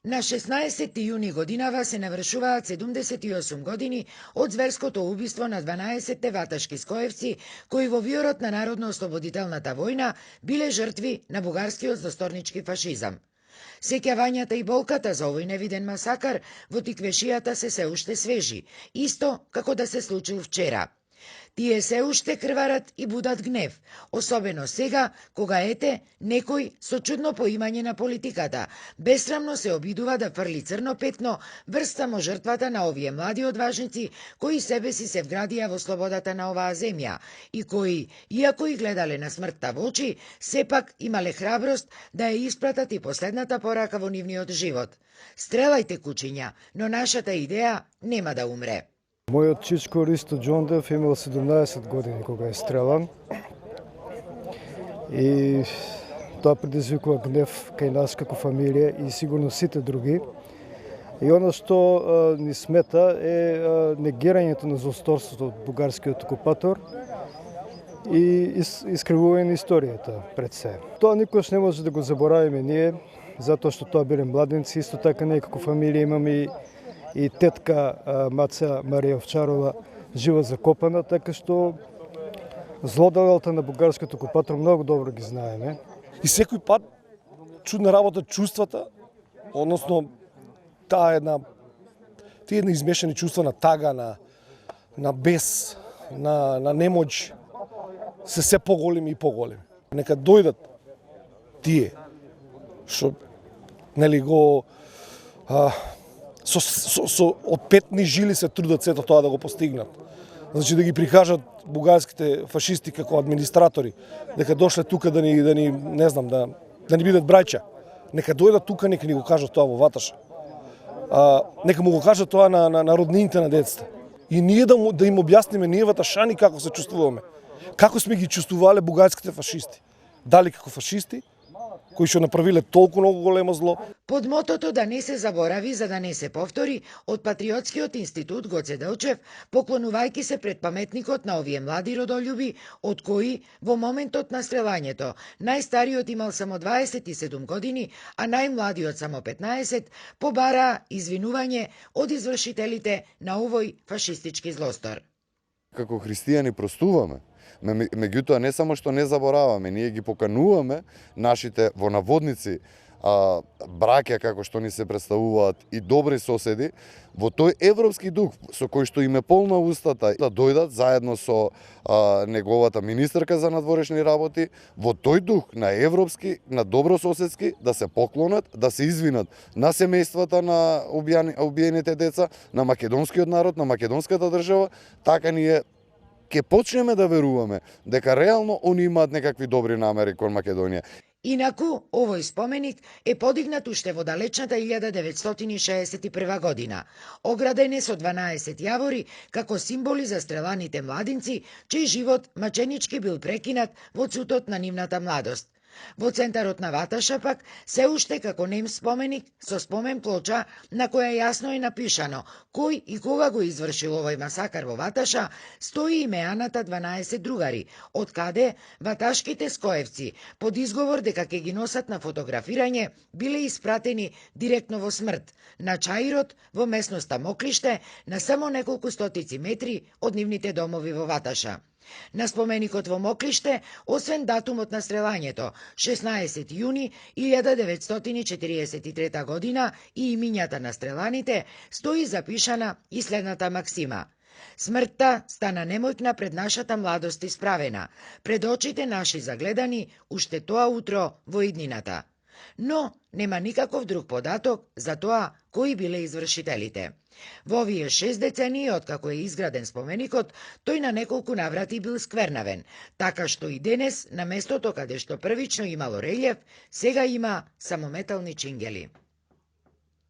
На 16. јуни годинава се навршуваат 78 години од зверското убиство на 12 ваташки скоевци кои во виорот на Народно-ослободителната војна биле жртви на бугарскиот злосторнички фашизам. Сеќавањата и болката за овој невиден масакар во тиквешијата се уште свежи, исто како да се случил вчера. Тие се уште крварат и будат гнев, особено сега кога ете некој со чудно поимање на политиката бесрамно се обидува да фрли црно петно врз само жртвата на овие млади одважници кои себе си се вградија во слободата на оваа земја и кои, иако и гледале на смртта во очи, сепак имале храброст да ја испратат и последната порака во нивниот живот. Стрелајте кучиња, но нашата идеја нема да умре. Мојот чичко Ристо Џондев имал 17 години кога е стрелан и тоа предизвикува гнев кај нас како фамилија и сигурно сите други. И оно што ни смета е негирањето на злосторството од бугарскиот окупатор и искривување на историјата пред се. Тоа никош не може да го заборавиме ние, затоа што тоа биле младенци, исто така ние како фамилија имаме и тетка Маца Марија Овчарова жива закопана, така што злоделата на бугарскиот окупатор многу добро ги знаеме. И секој пат чудна работа чувствата, односно тие една измешани чувства на тага, на бес, на немоќ се поголеми и поголеми. Нека дојдат тие што нели го со од петни жили се трудат сето тоа да го постигнат. Значи да ги прикажат бугарските фашисти како администратори, дека дошле тука да ни не знам, да ни бидат браќа. Нека дојдат тука, нека ни го кажат тоа во Ваташа. Нека му го кажат тоа на роднините на децата. И ние да им објасниме ние ваташани како се чувствуваме. Како сме ги чувствувале бугарските фашисти. Дали како фашисти, кои што направиле толку многу големо зло. Под мотото да не се заборави за да не се повтори, од Патриотскиот институт Гоце Делчев, поклонувајќи се пред паметникот на овие млади родолюби, од кои во моментот на стрелањето најстариот имал само 27 години, а најмладиот само 15, побараа извинување од извршителите на овој фашистички злостор. Како христијани простуваме. Меѓутоа не само што не забораваме, ние ги покануваме нашите во наводници браќа како што ни се представуваат и добри соседи во тој европски дух со кој што им е полна устата да дојдат заедно со неговата министерка за надворешни работи во тој дух на европски, на добрососедски да се поклонат, да се извинат на семејствата на убиените деца, на македонскиот народ, на македонската држава, така ние ќе почнеме да веруваме дека реално они имаат некакви добри намери кон Македонија. Инаку, овој споменик е подигнат уште во далечната 1961 година. Ограден е со 12 јавори како символи за стреланите младинци, чиј живот маченички бил прекинат во цутот на нивната младост. Во центарот на Ваташа пак се уште како нем споменик со спомен плоча на која јасно е напишано кој и кога го извршил овој масакар во Ваташа, стои имеаната 12 другари, од каде ваташките скоевци под изговор дека ќе ги носат на фотографирање биле испратени директно во смрт на Чаирот во местноста Моклиште на само неколку стотици метри од нивните домови во Ваташа. На споменикот во Моклиште, освен датумот на стрелањето, 16 јуни 1943 година и имињата на стреланите, стои запишана и следната максима. Смртта стана немојкна пред нашата младост исправена, пред очите наши загледани уште тоа утро во иднината. Но нема никаков друг податок за тоа кои биле извршителите. Во овие 6 децении откако е изграден споменикот, тој на неколку наврати бил сквернавен, така што и денес, на местото каде што првично имало релјеф, сега има само метални чингели.